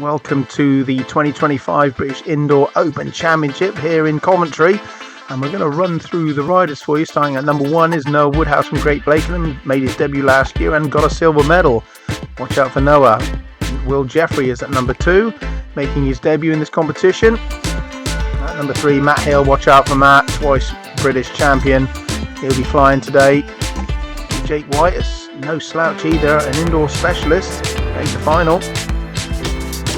Welcome to the 2025 British Indoor Open Championship here in Coventry, and we're going to run through the riders for you. Starting at number 1 is Noah Woodhouse from Great Blakenham, made his debut last year and got a silver medal. Watch out for Noah. Jeffery is at number 2, making his debut in this competition. At number 3, Matt Hill. Watch out for Matt, twice British champion. He'll be flying today. Jake White is no slouch either, an indoor specialist, made the final.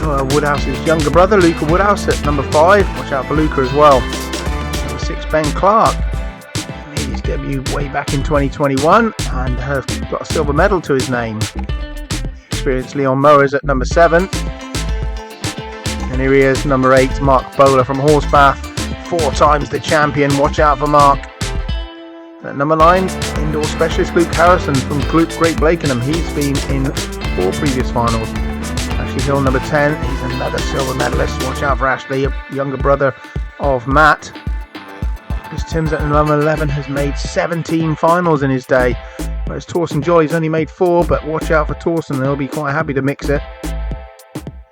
Noah Woodhouse's younger brother, Luca Woodhouse, at number 5. Watch out for Luca as well. Number 6, Clarke. Made his debut way back in 2021 and has got a silver medal to his name. Experienced Mower is at number 7. And here he is, number 8, Mark Boaler from Horspath. 4 times the champion. Watch out for Mark. At number 9, indoor specialist Luke Harrison from Great Blakenham. He's been in 4 previous finals. Ashley Hill, number 10. He's another silver medalist. Watch out for Ashley, a younger brother of Matt. Chris Timms at number 11 has made 17 finals in his day, whereas Torsten Jolly's only made 4, but watch out for Torsten, he'll be quite happy to mix it.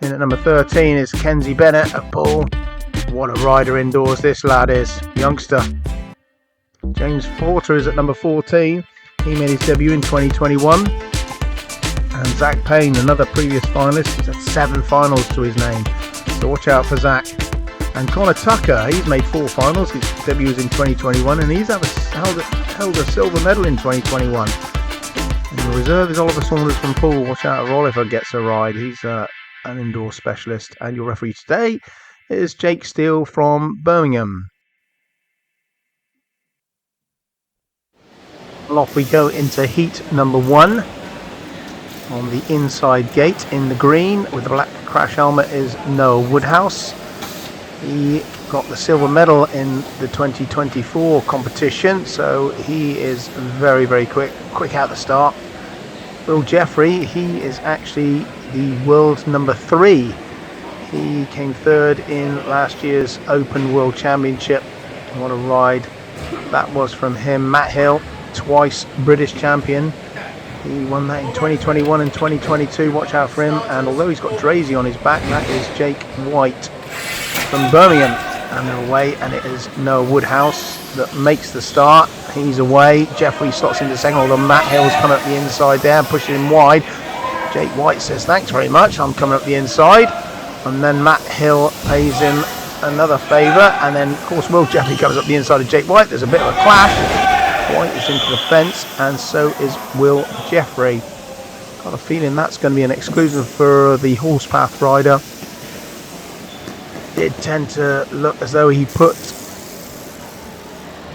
In at number 13 is Kenzie Bennett at Poole. What a rider indoors this lad is, youngster. James Porter is at number 14. He made his debut in 2021. And Zac Payne, another previous finalist, he's had 7 finals to his name. So watch out for Zac. And Connor Tucker, he's made 4 finals. His debut was in 2021 and he's held a silver medal in 2021. And the reserve is Oliver Saunders from Poole. Watch out if Oliver gets a ride. He's an indoor specialist. And your referee today is Jake Steele from Birmingham. Well, off we go into heat number 1. On the inside gate in the green with the black crash helmet is Noah Woodhouse. He got the silver medal in the 2024 competition, so he is very, very quick out the start. Jeffery, he is actually the world number 3. He came 3rd in last year's Open World Championship. What a ride that was from him. Matt Hill, twice British champion. He won that in 2021 and 2022. Watch out for him. And although he's got Drazy on his back, that is Jake White from Birmingham. And they're away, and it is Noah Woodhouse that makes the start. He's away. Jeffery slots into second, although Matt Hill's coming up the inside there, pushing him wide. Jake White says, "Thanks very much, I'm coming up the inside." And then Matt Hill pays him another favour. And then, of course, Jeffery comes up the inside of Jake White. There's a bit of a clash. White is into the fence, and so is Jeffery. Got a feeling that's going to be an exclusive for the Horspath rider. Did tend to look as though he put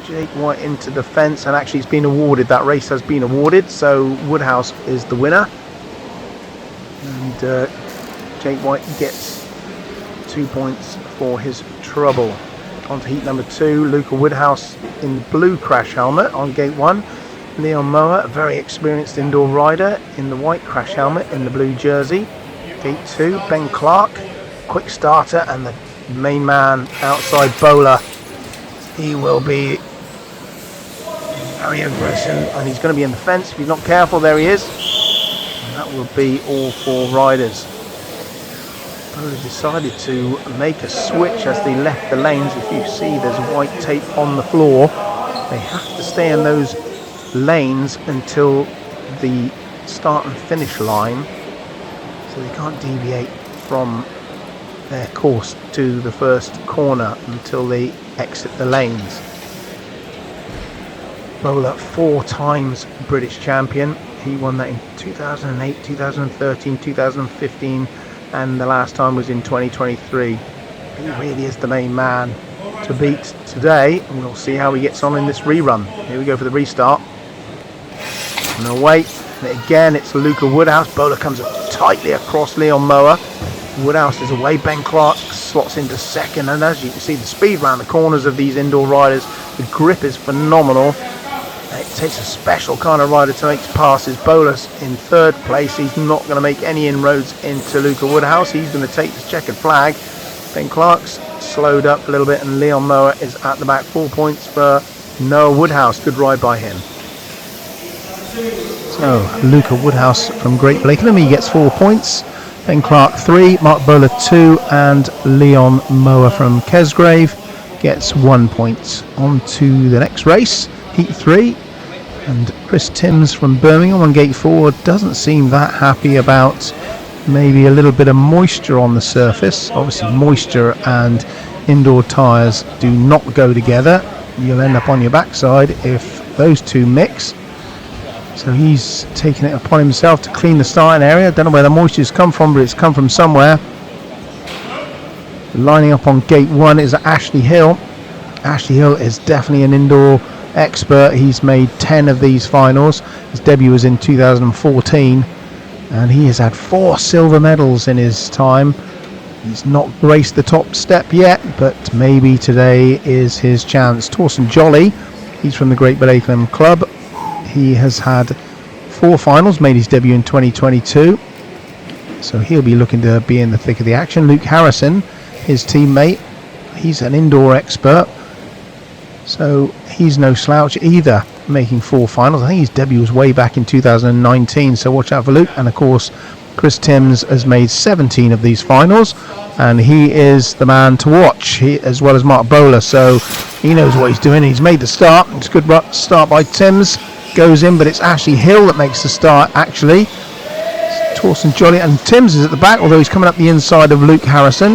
Jake White into the fence, and actually it's been awarded. That race has been awarded, so Woodhouse is the winner. And Jake White gets 2 points for his trouble. On to heat number 2, Luca Woodhouse in the blue crash helmet on gate 1. Mower, a very experienced indoor rider, in the white crash helmet in the blue jersey. Gate 2, Clarke, quick starter, and the main man outside, Boaler. He will be very aggressive, and he's going to be in the fence if he's not careful. There he is. And that will be all 4 riders. Boaler decided to make a switch as they left the lanes. If you see, there's white tape on the floor. They have to stay in those lanes until the start and finish line, so they can't deviate from their course to the first corner until they exit the lanes. Boaler, 4 times British champion. He won that in 2008, 2013, 2015, and the last time was in 2023. He really is the main man to beat today, and we'll see how he gets on in this rerun. Here we go for the restart. And away, and again it's Luca Woodhouse. Boaler comes up tightly across Mower. Woodhouse is away. Clarke slots into second, and as you can see, the speed around the corners of these indoor riders, the grip is phenomenal. It takes a special kind of rider to make passes. Boaler's in 3rd place. He's not going to make any inroads into Luca Woodhouse. He's going to take the checkered flag. Clarke's slowed up a little bit, and Mower is at the back. 4 points for Noah Woodhouse. Good ride by him. So Luca Woodhouse from Great Blakenham, he gets 4 points. Ben Clarke 3, Mark Boaler 2, and Leon Mower from Kesgrave gets 1 point. On to the next race, Heat 3, and Chris Timms from Birmingham on gate 4 doesn't seem that happy about maybe a little bit of moisture on the surface. Obviously moisture and indoor tyres do not go together. You'll end up on your backside if those two mix. So he's taken it upon himself to clean the starting area. Don't know where the moisture's come from, but it's come from somewhere. Lining up on gate 1 is Ashley Hill. Ashley Hill is definitely an indoor expert. He's made 10 of these finals. His debut was in 2014, and he has had 4 silver medals in his time. He's not graced the top step yet, but maybe today is his chance. Torsten Jolly, he's from the Great Blakenham Club. He has had 4 finals, made his debut in 2022, so he'll be looking to be in the thick of the action. Luke Harrison, his teammate, he's an indoor expert, so he's no slouch either, making 4 finals. I think his debut was way back in 2019, so watch out for Luke. And of course Chris Timms has made 17 of these finals, and he is the man to watch, as well as Mark Boaler, so he knows what he's doing. He's made the start. It's a good start by Timms, goes in, but it's Ashley Hill that makes the start actually. Torsten Jolly, and Timms is at the back, although he's coming up the inside of Luke Harrison.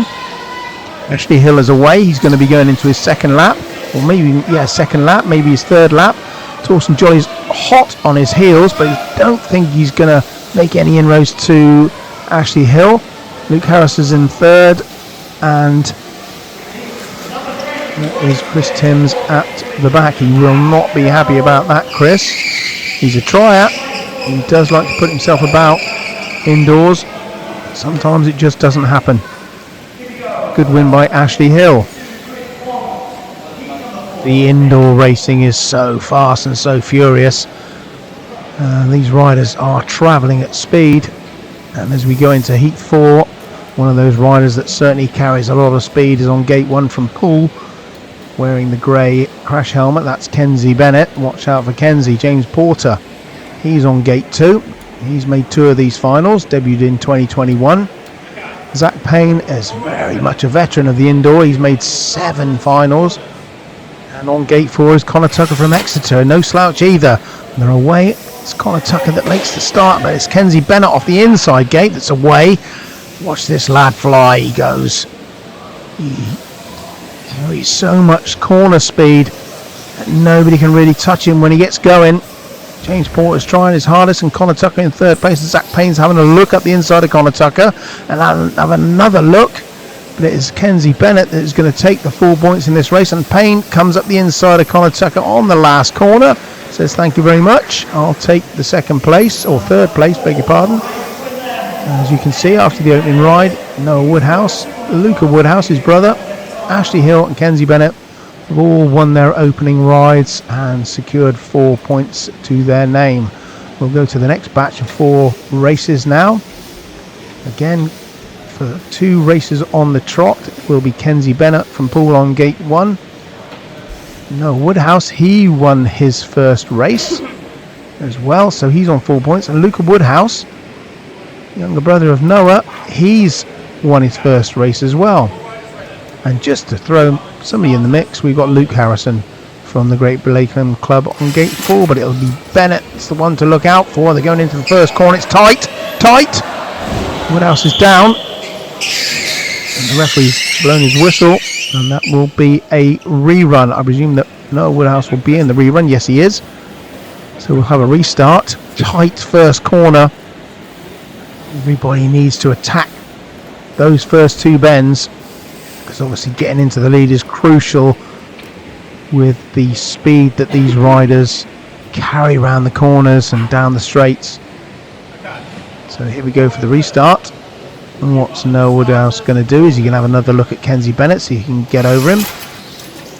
Ashley Hill is away. He's going to be going into his second lap, or maybe second lap, maybe his third lap. Torsten Jolly's hot on his heels, but I don't think he's going to make any inroads to Ashley Hill. Luke Harrison's in third, and that is Chris Timms at the back. He will not be happy about that, Chris. He's a tryer. He does like to put himself about indoors. Sometimes it just doesn't happen. Good win by Ashley Hill. The indoor racing is so fast and so furious. These riders are travelling at speed, and as we go into Heat 4, one of those riders that certainly carries a lot of speed is on gate 1 from Poole, wearing the grey crash helmet. That's Kenzie Bennett. Watch out for Kenzie. James Porter, he's on gate 2. He's made 2 of these finals, debuted in 2021. Zac Payne is very much a veteran of the indoor. He's made 7 finals. And on gate 4 is Connor Tucker from Exeter. No slouch either. And they're away. It's Connor Tucker that makes the start, but it's Kenzie Bennett off the inside gate that's away. Watch this lad fly. He goes. He's so much corner speed that nobody can really touch him when he gets going. James Porter's trying his hardest, and Connor Tucker in third place. Zac Payne's having a look up the inside of Connor Tucker, and have another look. But it is Kenzie Bennett that is going to take the 4 points in this race, and Payne comes up the inside of Connor Tucker on the last corner. Says thank you very much. I'll take the second place, or third place, beg your pardon. As you can see, after the opening ride, Noah Woodhouse, Luca Woodhouse, his brother, Ashley Hill and Kenzie Bennett have all won their opening rides and secured 4 points to their name. We'll go to the next batch of 4 races now. Again, for 2 races on the trot will be Kenzie Bennett from Poole on gate 1. Noah Woodhouse, he won his first race as well, so he's on 4 points. And Luca Woodhouse, younger brother of Noah, he's won his first race as well. And just to throw somebody in the mix, we've got Luke Harrison from the Great Blakenham Club on gate 4, but it'll be Bennett. It's the one to look out for. They're going into the first corner. It's tight. Woodhouse is down, and the referee's blown his whistle, and that will be a rerun. I presume that Noah Woodhouse will be in the rerun. Yes, he is. So we'll have a restart. Tight first corner. Everybody needs to attack those first 2 bends, because obviously getting into the lead is crucial with the speed that these riders carry around the corners and down the straights. So here we go for the restart. And what's Noah Woodhouse going to do is he can have another look at Kenzie Bennett so he can get over him.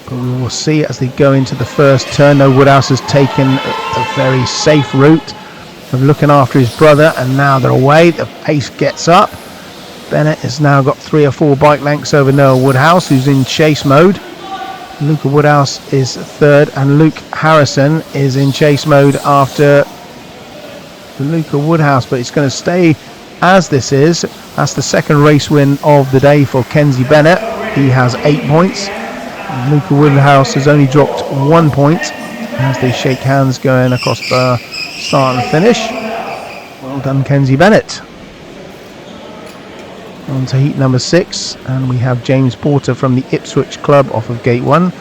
But we will see as they go into the first turn. Noah Woodhouse has taken a very safe route of looking after his brother, and now they're away. The pace gets up. Bennett has now got 3 or 4 bike lengths over Noah Woodhouse, who's in chase mode. Luca Woodhouse is third, and Luke Harrison is in chase mode after Luca Woodhouse, but it's going to stay as this is. That's the second race win of the day for Kenzie Bennett. He has 8 points. And Luca Woodhouse has only dropped 1 point as they shake hands going across the start and finish. Well done, Kenzie Bennett. On to heat number 6, and we have James Porter from the Ipswich Club off of gate 1.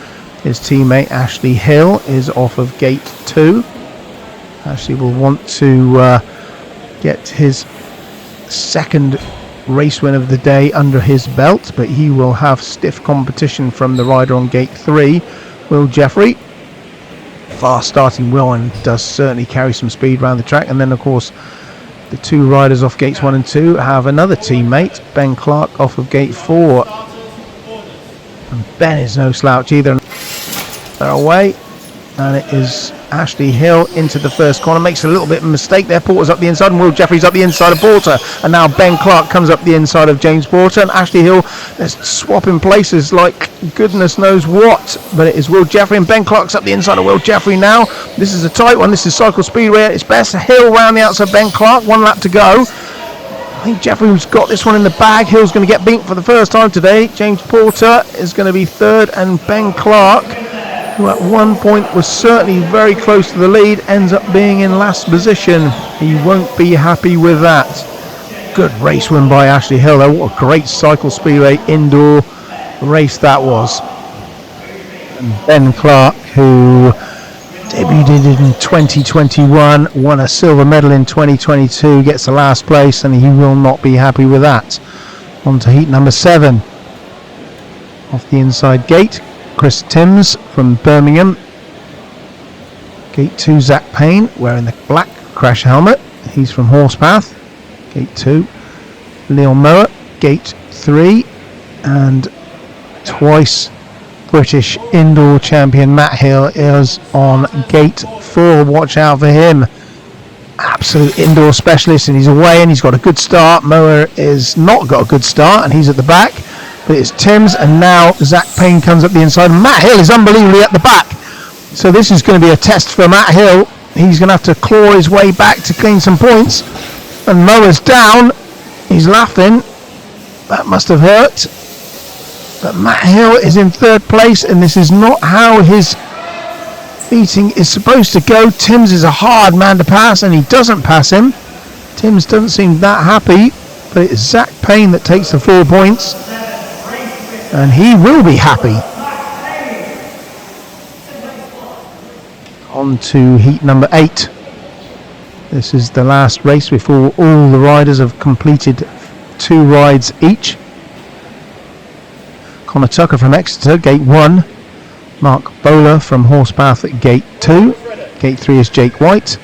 His teammate Ashley Hill is off of gate 2. Ashley will want to get his second race win of the day under his belt, but he will have stiff competition from the rider on gate 3, Will Jeffery. Fast starting Will, and does certainly carry some speed around the track. And then of course the 2 riders off gates 1 and 2 have another teammate, Ben Clarke, off of gate 4. And Ben is no slouch either. They're away, and it is Ashley Hill into the first corner. Makes a little bit of a mistake there. Porter's up the inside, and Will Jeffrey's up the inside of Porter. And now Ben Clarke comes up the inside of James Porter, and Ashley Hill, they're swapping places like goodness knows what. But it is Will Jeffrey, and Ben Clarke's up the inside of Will Jeffrey now. This is a tight one. This is Cycle Speedway at its best. Hill round the outside of Ben Clarke. 1 lap to go. I think Jeffrey's got this one in the bag. Hill's going to get beaten for the first time today. James Porter is going to be third, and Ben Clarke, who at 1 point was certainly very close to the lead, ends up being in last position. He won't be happy with that. Good race win by Ashley Hill though. What a great Cycle Speedway indoor race that was. And Ben Clarke, who debuted in 2021, won a silver medal in 2022, gets the last place, and he will not be happy with that. On to heat number 7. Off the inside gate, Chris Timms from Birmingham. Gate 2, Zac Payne, wearing the black crash helmet. He's from Horspath. Gate 2, Leon Mower. Gate 3, and twice British indoor champion Matt Hill is on gate 4. Watch out for him. Absolute indoor specialist, and he's away, and he's got a good start. Mower is not got a good start, and he's at the back. But it's Timms, and now Zac Payne comes up the inside. Matt Hill is unbelievably at the back. So this is going to be a test for Matt Hill. He's going to have to claw his way back to clean some points. And Mower's down. He's laughing. That must have hurt. But Matt Hill is in third place, and this is not how his meeting is supposed to go. Timms is a hard man to pass, and he doesn't pass him. Timms doesn't seem that happy, but it's Zac Payne that takes the 4 points. And he will be happy. On to heat number 8. This is the last race before all the riders have completed 2 rides each. Connor Tucker from Exeter, gate 1. Mark Boaler from Horspath at gate 2. Gate 3 is Jake White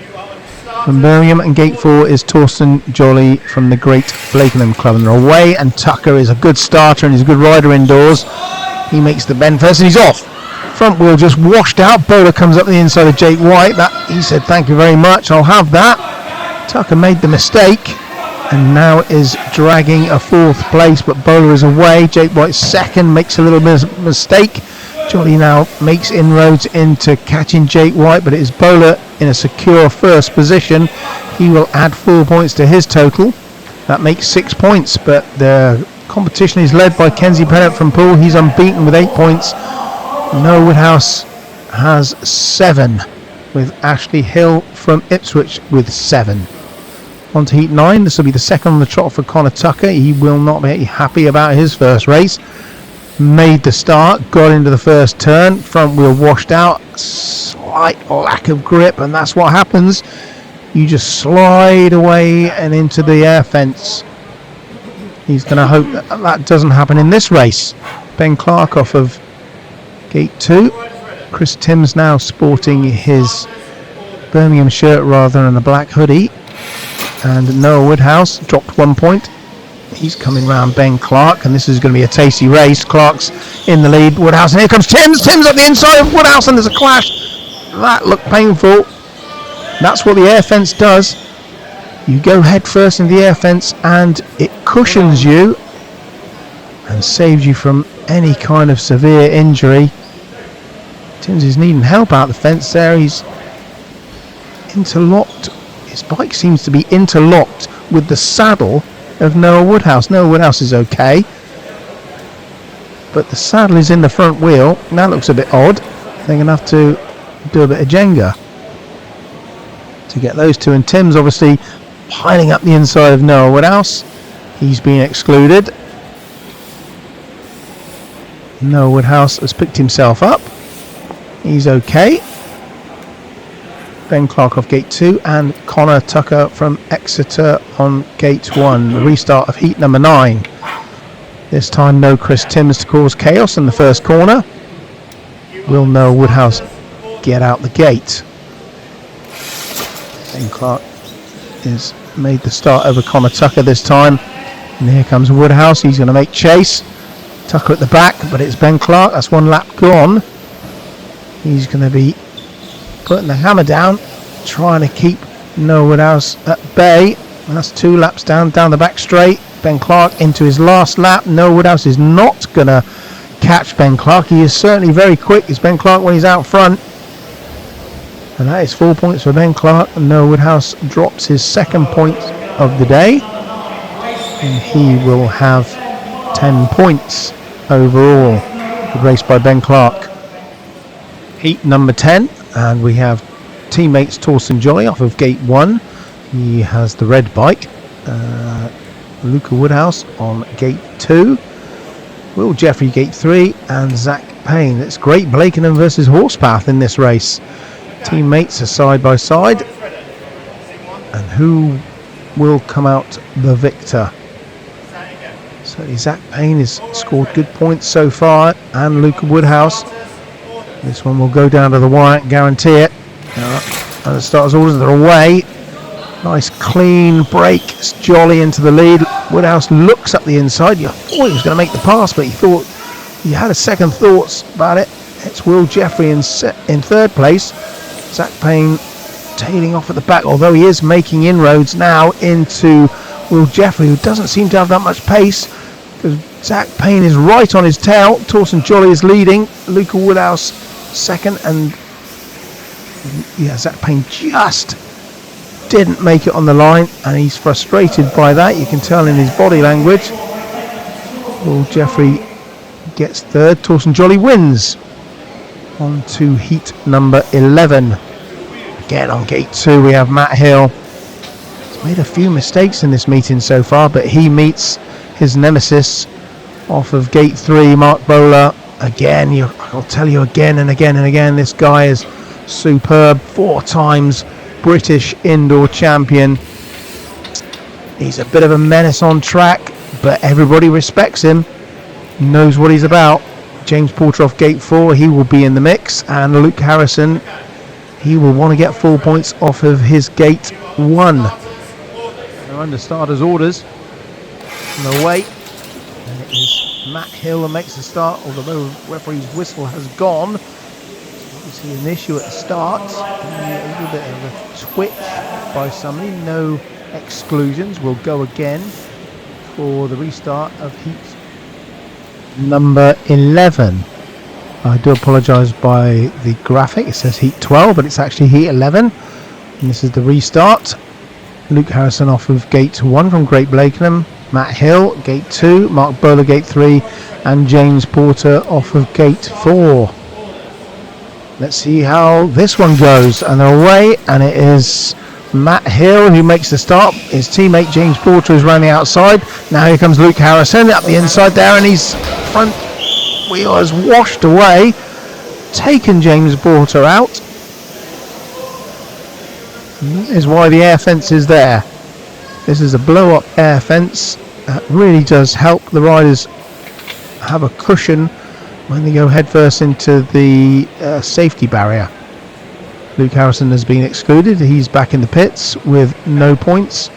from Birmingham, and gate 4 is Torsten Jolly from the Great Blakenham Club. And they're away, and Tucker is a good starter and he's a good rider indoors. He makes the bend first, and he's off. Front wheel just washed out. Boaler comes up the inside of Jake White. That he said, thank you very much, I'll have that. Tucker made the mistake and now is dragging a 4th place, but Boaler is away. Jake White second, makes a little bit of a mistake. Jolly now makes inroads into catching Jake White, but it is Boaler in a secure first position. He will add 4 points to his total. That makes 6 points, but the competition is led by Kenzie Bennett from Poole. He's unbeaten with 8 points. Noah Woodhouse has 7, with Ashley Hill from Ipswich with 7. On to heat 9. This will be the second on the trot for Connor Tucker. He will not be happy about his first race. Made the start, got into the first turn, front wheel washed out, slight lack of grip, and that's what happens. You just slide away and into the air fence. He's going to hope that that doesn't happen in this race. Ben Clarke off of gate 2. Chris Timms now sporting his Birmingham shirt rather than a black hoodie. And Noah Woodhouse dropped 1 point. He's coming round Ben Clarke, and this is going to be a tasty race. Clarke's in the lead. Woodhouse, and here comes Timms. Timms up the inside of Woodhouse, and there's a clash. That looked painful. That's what the air fence does. You go head first into the air fence, and it cushions you and saves you from any kind of severe injury. Timms is needing help out the fence there. He's interlocked. His bike seems to be interlocked with the saddle of Noah Woodhouse. Noah Woodhouse is okay, but the saddle is in the front wheel. That looks a bit odd. They're going to have to do a bit of Jenga to get those two. And Tim's obviously piling up the inside of Noah Woodhouse. He's been excluded. Noah Woodhouse has picked himself up. He's okay. Ben Clarke off gate 2 and Connor Tucker from Exeter on gate 1. The restart of heat number 9. This time no Chris Timms to cause chaos in the first corner. Will Noah Woodhouse get out the gate? Ben Clarke has made the start over Connor Tucker this time. And here comes Woodhouse. He's going to make chase. Tucker at the back, but it's Ben Clarke. That's one lap gone. He's going to be putting the hammer down, trying to keep Noah Woodhouse at bay. And that's 2 laps down the back straight. Ben Clarke into his last lap. Noah Woodhouse is not going to catch Ben Clarke. He is certainly very quick. It's Ben Clarke when he's out front. And that is 4 points for Ben Clarke. And Noah Woodhouse drops his 2nd point of the day. And he will have 10 points overall. Good race by Ben Clarke. Heat number 10. And we have teammates Torsten Jolly off of gate 1. He has the red bike. Luca Woodhouse on gate 2. Will Jeffery gate 3. And Zac Payne. It's Great Blakenham versus Horspath in this race. Teammates are side by side. And who will come out the victor? Certainly Zac Payne has scored good points so far. And Luca Woodhouse. This one will go down to the wire, guarantee it. And the starters' orders are away. Nice clean break. It's Jolly into the lead. Woodhouse looks up the inside. You thought he was going to make the pass, but he thought he had a second thoughts about it. It's Will Jeffery in 3rd place. Zac Payne tailing off at the back, although he is making inroads now into Will Jeffery, who doesn't seem to have that much pace, because Zac Payne is right on his tail. Torsten Jolly is leading. Luca Woodhouse 2nd, and Zac Payne just didn't make it on the line, and he's frustrated by that. You can tell in his body language. Will Jeffery gets 3rd. Torsten Jolly wins. On to heat number 11. Again on gate 2 we have Matt Hill. He's made a few mistakes in this meeting so far, but he meets his nemesis off of gate 3, Mark Boaler. Again, I'll tell you again and again and again, this guy is superb. 4 times British indoor champion. He's a bit of a menace on track, but everybody respects him, knows what he's about. James Porter off gate 4, he will be in the mix. And Luke Harrison, he will want to get 4 points off of his gate 1. They're under starters' orders. No way. And it is Matt Hill that makes the start, although the referee's whistle has gone. So obviously an issue at the start. A little bit of a twitch by somebody. No exclusions. Will go again for the restart of heat number 11. I do apologise by the graphic. It says heat 12, but it's actually heat 11. And this is the restart. Luke Harrison off of gate 1 from Great Blakenham. Matt Hill, gate 2. Mark Boaler, gate 3. And James Porter off of gate 4. Let's see how this one goes. And they're away, and it is Matt Hill who makes the start. His teammate James Porter is running outside. Now here comes Luke Harrison up the inside there, and his front wheel has washed away, taken James Porter out. And that is why the air fence is there. This is a blow up air fence that really does help the riders have a cushion when they go headfirst into the safety barrier. Luke Harrison has been excluded. He's back in the pits with no points,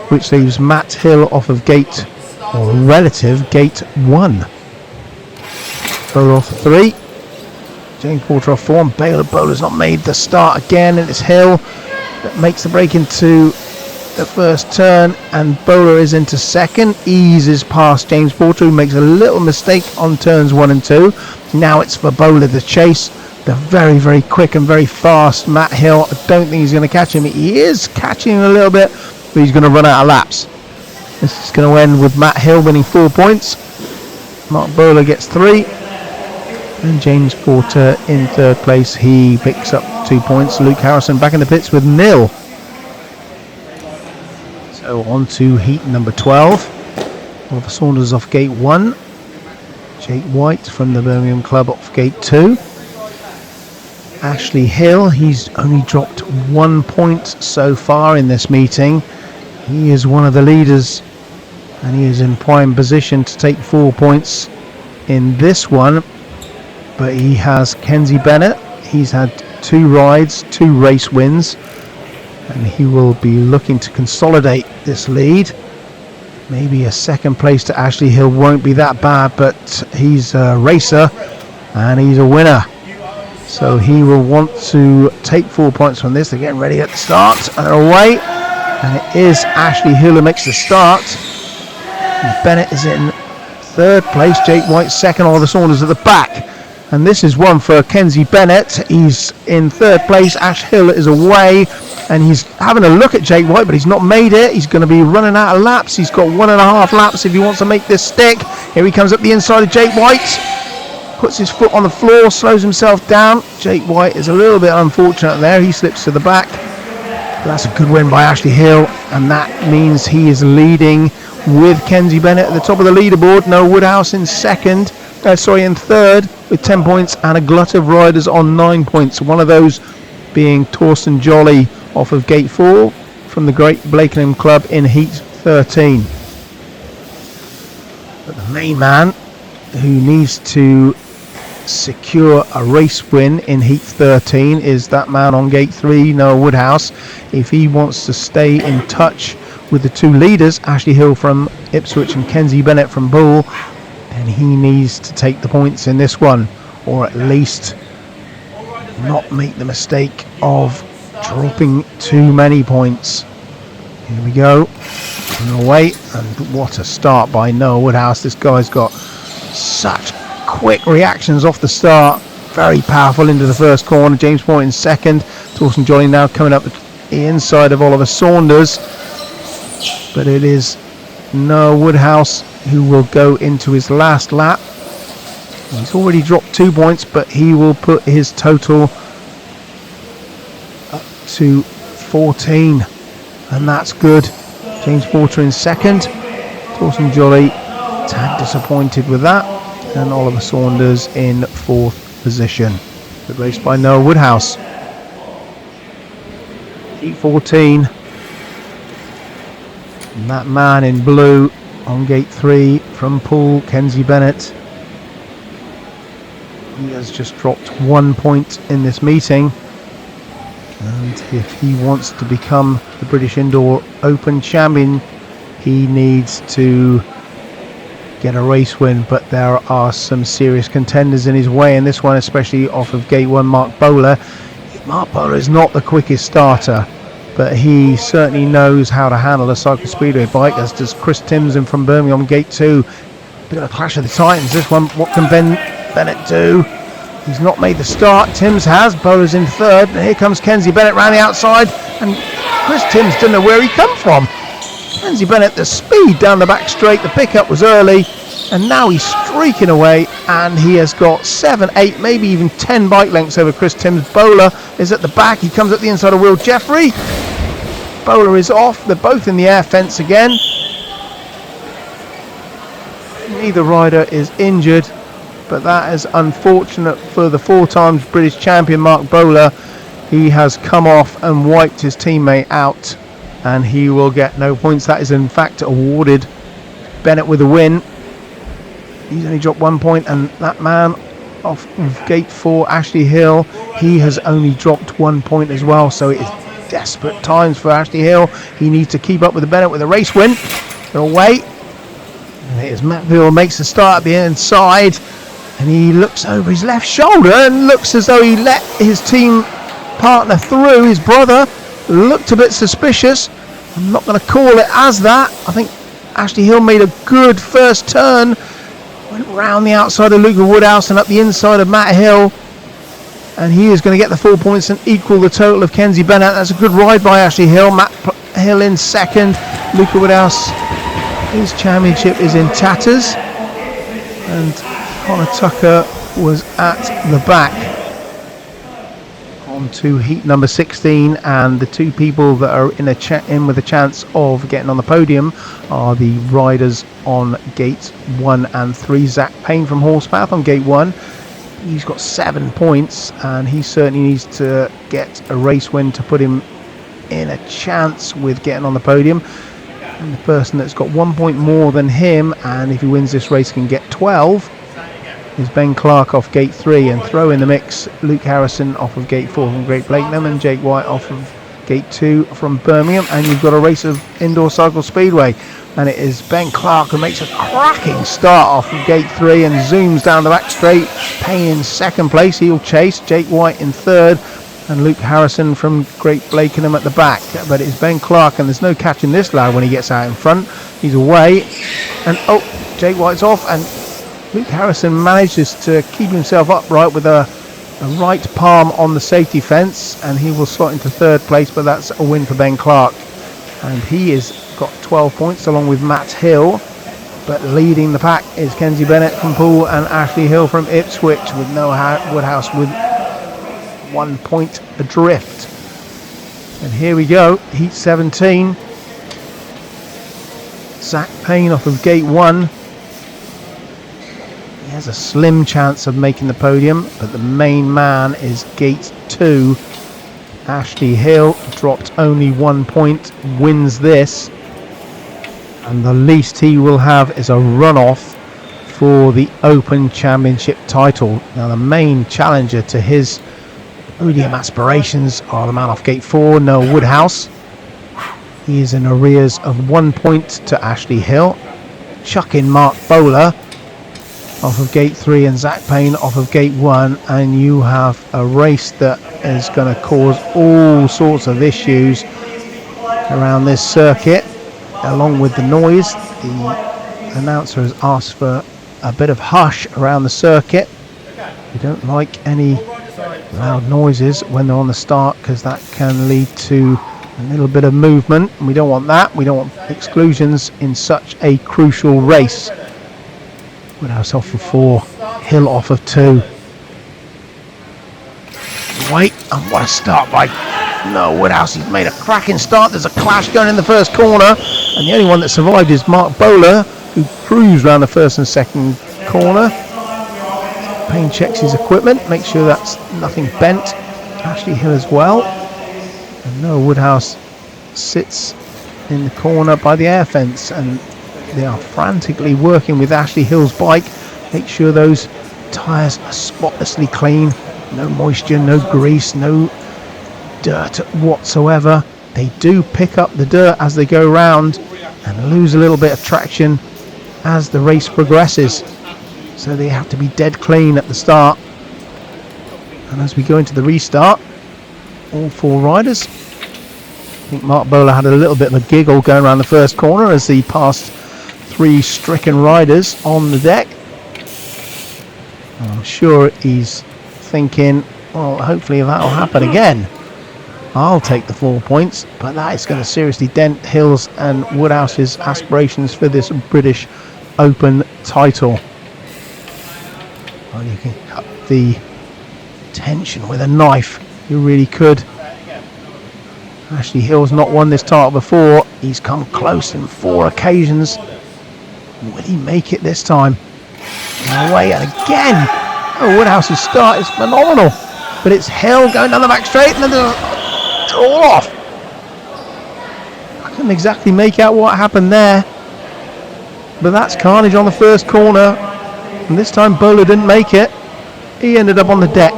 which leaves Matt Hill off of gate, or relative gate 1. Boaler off 3. James Porter off 4. And Boaler's not made the start again, and it's Hill that makes the break into the first turn, and Boaler is into 2nd, eases past James Porter, who makes a little mistake on turns 1 and 2. Now it's for Boaler to chase the very, very quick and very fast Matt Hill. I don't think he's going to catch him. He is catching him a little bit, but he's going to run out of laps. This is going to end with Matt Hill winning 4 points. Mark Boaler gets 3. And James Porter in 3rd place. He picks up 2 points. Luke Harrison back in the pits with 0. So on to heat number 12. Oliver Saunders off gate 1. Jake White from the Birmingham Club off gate 2. Ashley Hill, he's only dropped 1 point so far in this meeting. He is one of the leaders and he is in prime position to take 4 points in this one. But he has Kenzie Bennett. He's had 2 rides, 2 race wins, and he will be looking to consolidate this lead. Maybe a 2nd place to Ashley Hill won't be that bad, but he's a racer and he's a winner. So he will want to take 4 points from this. They're getting ready at the start and they're away. And it is Ashley Hill who makes the start. And Bennett is in 3rd place. Jake White 2nd. Oliver Saunders at the back. And this is one for Kenzie Bennett. He's in 3rd place. Ash Hill is away. And he's having a look at Jake White, but he's not made it. He's going to be running out of laps. He's got 1.5 laps if he wants to make this stick. Here he comes up the inside of Jake White. Puts his foot on the floor, slows himself down. Jake White is a little bit unfortunate there. He slips to the back. But that's a good win by Ashley Hill. And that means he is leading with Kenzie Bennett at the top of the leaderboard. Noah Woodhouse in 3rd with 10 points. And a glut of riders on 9 points. One of those being Torsten Jolly off of gate 4 from the Great Blakenham Club in heat 13. But the main man who needs to secure a race win in heat 13 is that man on gate 3, Noah Woodhouse. If he wants to stay in touch with the 2 leaders, Ashley Hill from Ipswich and Kenzie Bennett from Poole, then he needs to take the points in this one, or at least not make the mistake of dropping too many points. Here we go, and away, and what a start by Noah Woodhouse. This guy's got such quick reactions off the start, very powerful into the first corner. James Point in 2nd. Torsten Jolly now coming up the inside of Oliver Saunders, but it is Noah Woodhouse who will go into his last lap. He's already dropped 2 points, but he will put his total up to 14, and that's good. James Porter in 2nd. Torsten Jolly tad disappointed with that, and Oliver Saunders in 4th position. Good race by Noah Woodhouse. Heat 14. And that man in blue on gate 3 from Poole, Kenzie Bennett. He has just dropped 1 point in this meeting. And if he wants to become the British Indoor Open champion, he needs to get a race win, but there are some serious contenders in his way in this one, especially off of gate 1, Mark Boaler. Mark Boaler is not the quickest starter, but he certainly knows how to handle a cycle speedway bike, as does Chris Timson from Birmingham gate 2. Bit of a clash of the titans this one. What can Bennett do? He's not made the start. Timms has. Boaler's in 3rd, and here comes Kenzie Bennett round the outside, and Chris Timms didn't know where he come from. Kenzie Bennett, the speed down the back straight, the pickup was early, and now he's streaking away, and he has got 7, 8, maybe even 10 bike lengths over Chris Timms. Boaler is at the back. He comes up the inside of Will Jeffery. Boaler is off. They're both in the air fence again. Neither rider is injured, but that is unfortunate for the 4 times British champion Mark Boaler. He has come off and wiped his teammate out, and he will get no points. That is in fact awarded Bennett with a win. He's only dropped 1 point, and that man off of gate 4, Ashley Hill, he has only dropped 1 point as well. So it is desperate times for Ashley Hill. He needs to keep up with the Bennett with a race win. They're away. And here's Matt Boaler, makes the start at the inside, and he looks over his left shoulder and looks as though he let his team partner through. His brother looked a bit suspicious. I'm not going to call it as that. I think Ashley Hill made a good first turn, went round the outside of Luca Woodhouse and up the inside of Matt Hill, and he is going to get the 4 points and equal the total of Kenzie Bennett. That's a good ride by Ashley Hill. Matt Hill in second. Luca Woodhouse, his championship is in tatters. And Connor Tucker was at the back. On to heat number 16, and the two people that are in with a chance of getting on the podium are the riders on gates 1 and 3. Zac Payne from Horspath on gate 1. He's got 7 points, and he certainly needs to get a race win to put him in a chance with getting on the podium. And the person that's got 1 point more than him, and if he wins this race can get 12, is Ben Clarke off gate 3, and throw in the mix Luke Harrison off of gate 4 from Great Blakenham, and Jake White off of gate 2 from Birmingham. And you've got a race of indoor cycle speedway, and it is Ben Clarke who makes a cracking start off of gate 3 and zooms down the back straight. Payne in second place, he'll chase. Jake White in third, and Luke Harrison from Great Blakenham at the back. But it's Ben Clarke, and there's no catching this lad when he gets out in front. He's away, and Jake White's off, and Luke Harrison manages to keep himself upright with a right palm on the safety fence, and he will slot into third place, but that's a win for Ben Clarke. And he has got 12 points along with Matt Hill, but leading the pack is Kenzie Bennett from Poole and Ashley Hill from Ipswich, with Noah Woodhouse with 1 point adrift. And here we go, heat 17. Zac Payne off of gate 1. He has a slim chance of making the podium, but the main man is gate 2. Ashley Hill dropped only 1 point, wins this, and the least he will have is a runoff for the Open Championship title. Now the main challenger to his podium aspirations are the man off gate 4, Noah Woodhouse. He is in arrears of 1 point to Ashley Hill. Chuck in Mark Boaler off of gate 3 and Zac Payne off of gate 1, and you have a race that is going to cause all sorts of issues around this circuit. Along with the noise, the announcer has asked for a bit of hush around the circuit. We don't like any loud noises when they're on the start, because that can lead to a little bit of movement, and we don't want that. We don't want exclusions in such a crucial race. Woodhouse off of 4, Hill off of 2. Wait, and what a start by Noah Woodhouse. He's made a cracking start. There's a clash going in the first corner, and the only one that survived is Mark Boaler, who cruised around the first and second corner. Payne checks his equipment, makes sure that's nothing bent. Ashley Hill as well. And Noah Woodhouse sits in the corner by the air fence, and they are frantically working with Ashley Hill's bike. Make sure those tyres are spotlessly clean. No moisture, no grease, no dirt whatsoever. They do pick up the dirt as they go round and lose a little bit of traction as the race progresses. So they have to be dead clean at the start. And as we go into the restart, all 4 riders. I think Mark Boaler had a little bit of a giggle going around the first corner as he passed 3 stricken riders on the deck. And I'm sure he's thinking, well, hopefully that'll happen again. I'll take the 4 points, but that is going to seriously dent Hill's and Woodhouse's aspirations for this British Open title. Well, you can cut the tension with a knife, you really could. Ashley Hill's not won this title before. He's come close in 4 occasions. Will he make it this time? Away and again. Oh, Woodhouse's start is phenomenal, but it's Hill going down the back straight, and then it's all off. I couldn't exactly make out what happened there, but that's carnage on the first corner, and this time Boaler didn't make it. He ended up on the deck.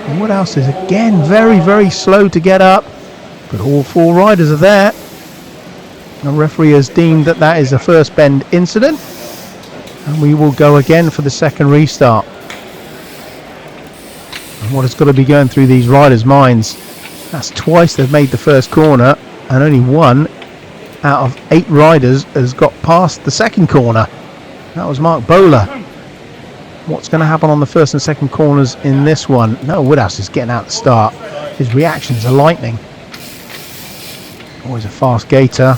And Woodhouse is again very, very slow to get up, but all 4 riders are there. The referee has deemed that that is a first bend incident, and we will go again for the second restart. And what has got to be going through these riders' minds, that's twice they've made the first corner, and only 1 out of 8 riders has got past the second corner. That was Mark Boaler. What's going to happen on the first and second corners in this one? No, Woodhouse is getting out the start. His reactions are lightning. Always a fast gaiter.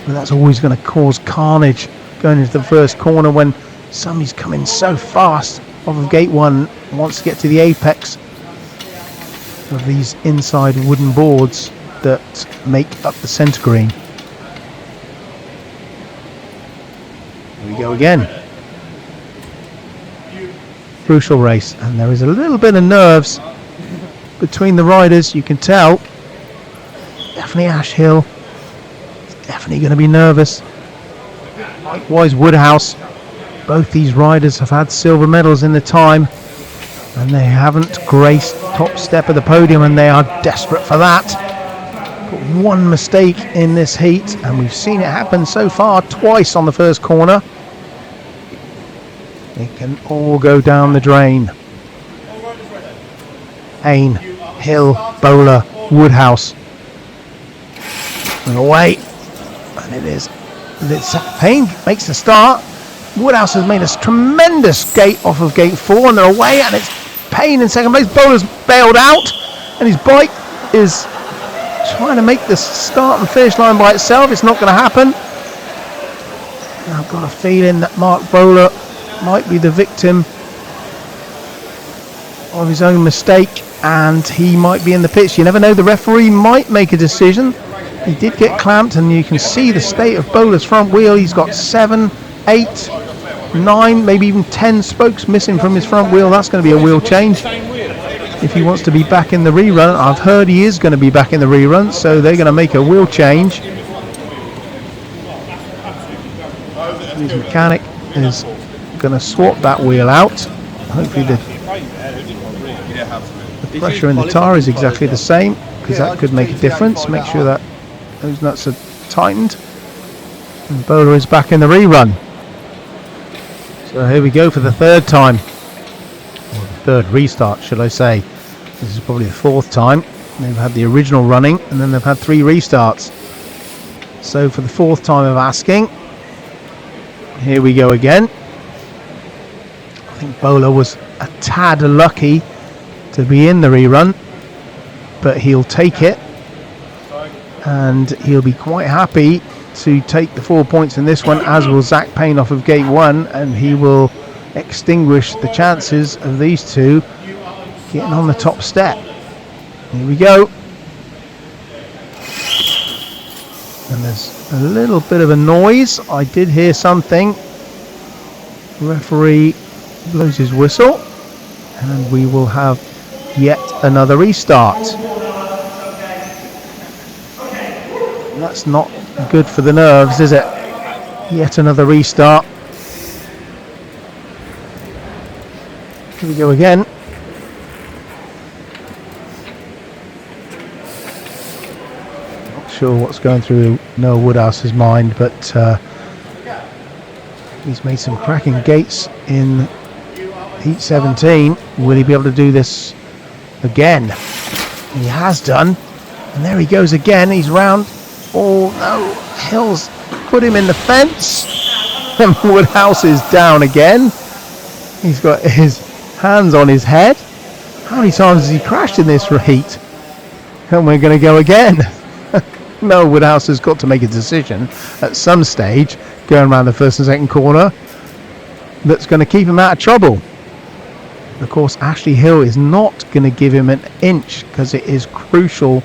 But that's always going to cause carnage going into the first corner when somebody's coming so fast off of gate 1 and wants to get to the apex of these inside wooden boards that make up the centre green. Here we go again. Crucial race, and there is a little bit of nerves between the riders, you can tell. Definitely Ash Hill is definitely going to be nervous. Likewise Woodhouse. Both these riders have had silver medals in the time, and they haven't graced top step of the podium, and they are desperate for that. But one mistake in this heat, and we've seen it happen so far twice on the first corner. It can all go down the drain. Payne, Hill, Boaler, Woodhouse. And away. And it is Zac Payne makes the start. Woodhouse has made a tremendous gate off of gate 4, and they're away, and it's Payne in second place. Bowler's bailed out, and his bike is trying to make the start and finish line by itself. It's not going to happen. And I've got a feeling that Mark Boaler might be the victim of his own mistake, and he might be in the pits. You never know, the referee might make a decision. He did get clamped, and you can see the state of Boaler's front wheel. He's got 7, 8, 9, maybe even 10 spokes missing from his front wheel. That's going to be a wheel change if he wants to be back in the rerun. I've heard he is going to be back in the rerun, so they're going to make a wheel change. His mechanic is going to swap that wheel out. Hopefully the pressure in the tyre is exactly the same, because that could make a difference. Make sure that those nuts are tightened. And Boaler is back in the rerun. So here we go for the third time, or the third restart, should I say. This is probably the fourth time. They've had the original running, and then they've had 3 restarts. So for the fourth time of asking, here we go again. I think Boaler was a tad lucky to be in the rerun, but he'll take it, and he'll be quite happy to take the 4 points in this one, as will Zac Payne off of gate 1, and he will extinguish the chances of these two getting on the top step. Here we go. And there's a little bit of a noise. I did hear something. Referee blows his whistle, and we will have yet another restart. That's not good for the nerves, is it? Yet another restart. Here we go again. Not sure what's going through Noah Woodhouse's mind, but he's made some cracking gates in Heat 17. Will he be able to do this again? He has done, and there he goes again. He's round. Oh no, Hill's put him in the fence, and Woodhouse is down again. He's got his hands on his head. How many times has he crashed in this heat? And we're going to go again. No, Woodhouse has got to make a decision at some stage, going around the first and second corner, that's going to keep him out of trouble. Of course, Ashley Hill is not going to give him an inch, because it is crucial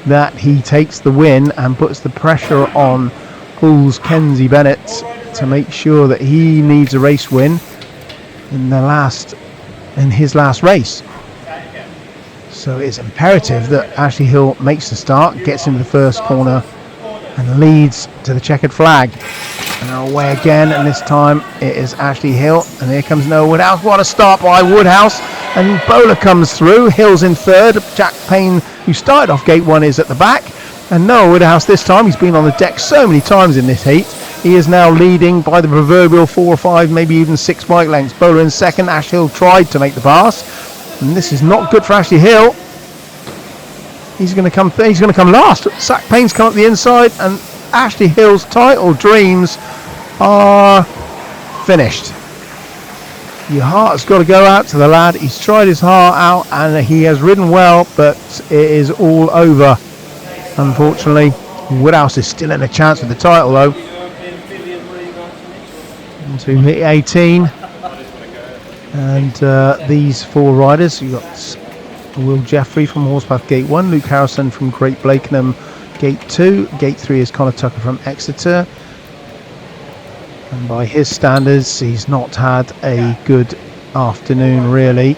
that he takes the win and puts the pressure on Poole's Kenzie Bennett to make sure that he needs a race win in his last race. So it's imperative that Ashley Hill makes the start, gets into the first corner, and leads to the checkered flag. And they're away again, and this time it is Ashley Hill, and here comes Noah Woodhouse. What a start by Woodhouse, and Boaler comes through. Hill's in third. Zac Payne, who started off gate 1, is at the back, and Noah Woodhouse this time, he's been on the deck so many times in this heat, he is now leading by the proverbial 4 or 5, maybe even 6 bike lengths. Boaler in second. Ash Hill tried to make the pass, and this is not good for Ashley Hill. He's going to come last. Zac Payne's come up the inside, and Ashley Hill's title dreams are finished. Your heart's got to go out to the lad. He's tried his heart out, and he has ridden well, but it is all over. Unfortunately, Woodhouse is still in a chance for the title though. To hit 18, and these four riders, you've got Will Jeffery from Horspath Gate 1, Luke Harrison from Great Blakenham Gate 2, Gate 3 is Connor Tucker from Exeter, and by his standards he's not had a good afternoon really.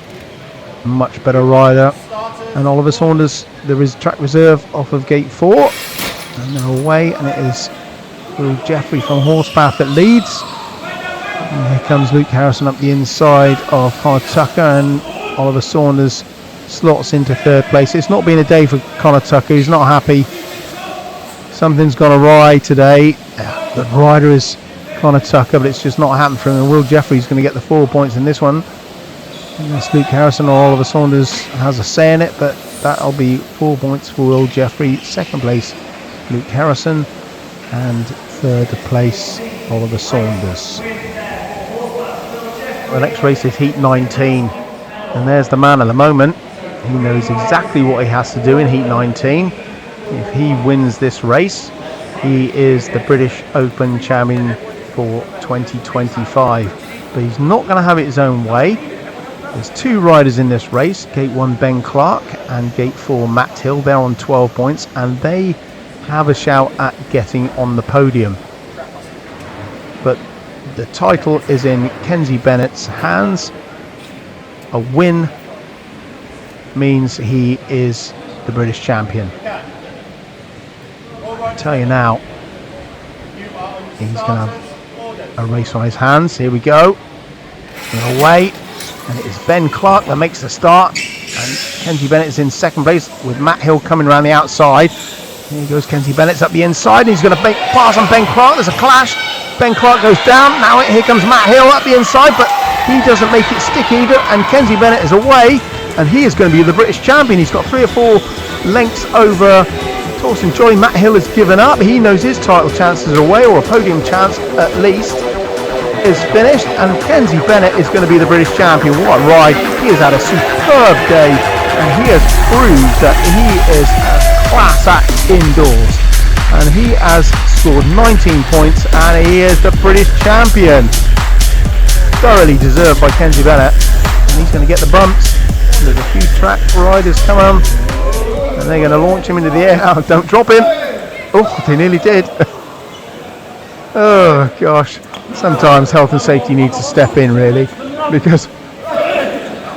Much better rider. And Oliver Saunders, there is track reserve off of Gate 4, and they're away, and it is Will Jeffery from Horspath that leads. And here comes Luke Harrison up the inside of Connor Tucker, and Oliver Saunders slots into third place. It's not been a day for Connor Tucker. He's not happy. Something's gone awry today. The rider is Connor Tucker, but it's just not happened for him. And Will Jeffery's going to get the 4 points in this one. Unless Luke Harrison or Oliver Saunders has a say in it, but that'll be 4 points for Will Jeffery. Second place, Luke Harrison, and third place, Oliver Saunders. The next race is Heat 19, and there's the man at the moment. He knows exactly what he has to do in Heat 19. If he wins this race, he is the British Open champion for 2025. But he's not going to have it his own way. There's two riders in this race, Gate 1 Ben Clarke and Gate 4 Matt Hill. They're on 12 points, and they have a shout at getting on the podium. But the title is in Kenzie Bennett's hands. A win means he is the British champion. I tell you now, he's going to have a race on his hands. Here we go. And away. And it is Ben Clarke that makes the start. And Kenzie Bennett is in second place with Matt Hill coming around the outside. Here goes Kenzie Bennett's up the inside. He's going to pass on Ben Clarke. There's a clash. Ben Clarke goes down. Now here comes Matt Hill up the inside, but he doesn't make it stick either. And Kenzie Bennett is away, and he is going to be the British champion. He's got 3 or 4 lengths over Torsten Jolly. Matt Hill has given up. He knows his title chances are away, or a podium chance at least is finished. And Kenzie Bennett is going to be the British champion. What a ride. He has had a superb day, and he has proved that he is a class act indoors. And he has scored 19 points, and he is the British champion. Thoroughly deserved by Kenzie Bennett. And he's going to get the bumps. There's a few track riders come on, and they're going to launch him into the air. Oh, don't drop him. Oh, they nearly did. Oh, gosh. Sometimes health and safety needs to step in, really, because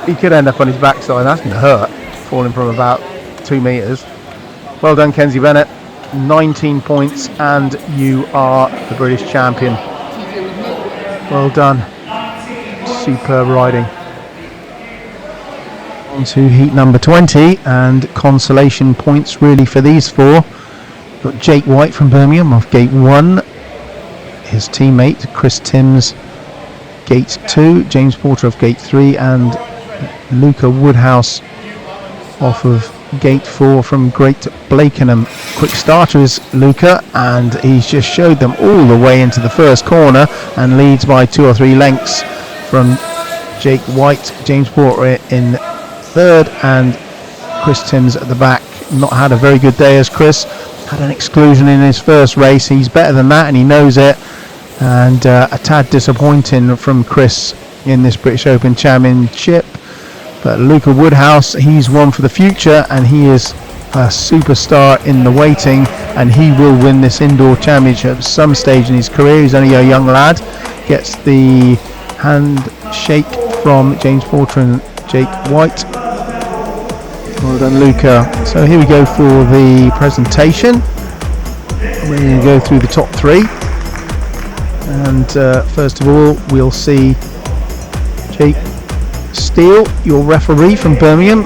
he could end up on his backside. That's going to hurt, falling from about 2 metres. Well done, Kenzie Bennett. 19 points, and you are the British champion. Well done. Superb riding. On to heat number 20, and consolation points really for these four. Got Jake White from Birmingham off Gate 1. His teammate Chris Timms, Gate 2. James Porter of Gate 3, and Luca Woodhouse off of Gate 4 from Great Blakenham. Quick starter is Luca, and he's just showed them all the way into the first corner and leads by 2 or 3 lengths from Jake White. James Porter in third, and Chris Timms at the back. Not had a very good day as Chris. Had an exclusion in his first race. He's better than that, and he knows it. And a tad disappointing from Chris in this British Open Championship. But Luca Woodhouse, he's one for the future, and he is a superstar in the waiting, and he will win this indoor championship at some stage in his career. He's only a young lad. Gets the handshake from James Porter and Jake White. Well done, Luca. So here we go for the presentation. We're going to go through the top 3. And first of all, we'll see Jake Steele, your referee from Birmingham,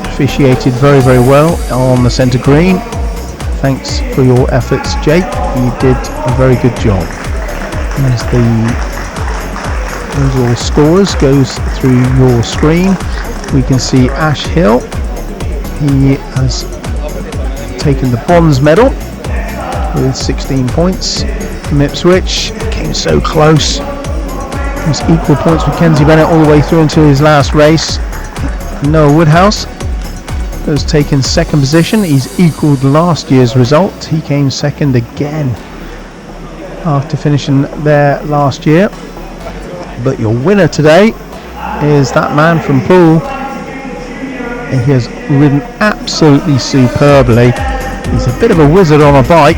officiated very, very well on the centre green. Thanks for your efforts, Jake. You did a very good job. And as those all scores goes through your screen, we can see Ash Hill. He has taken the bronze medal with 16 points from Ipswich. Came so close. It was equal points with Kenzie Bennett all the way through into his last race. Noah Woodhouse has taken second position. He's equalled last year's result. He came second again after finishing there last year. But your winner today is that man from Poole. He has ridden absolutely superbly. He's a bit of a wizard on a bike.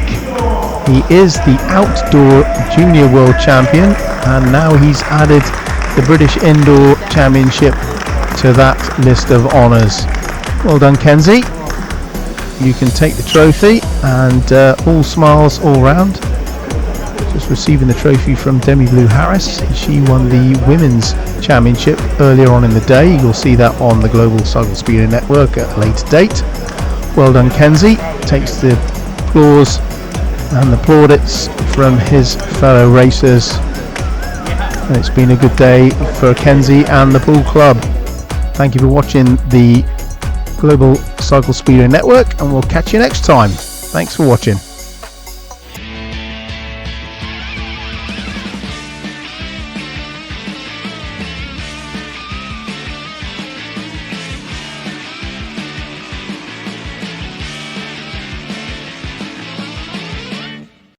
He is the outdoor junior world champion, and now he's added the British Indoor Championship to that list of honours. Well done, Kenzie. You can take the trophy, and all smiles all round. Just receiving the trophy from Demi Blue Harris. She won the Women's Championship earlier on in the day. You'll see that on the Global Cycle Speedway Network at a later date. Well done, Kenzie. Takes the applause and the plaudits from his fellow racers. And it's been a good day for Kenzie and the Poole Club. Thank you for watching the Global Cycle Speedway Network, and we'll catch you next time. Thanks for watching.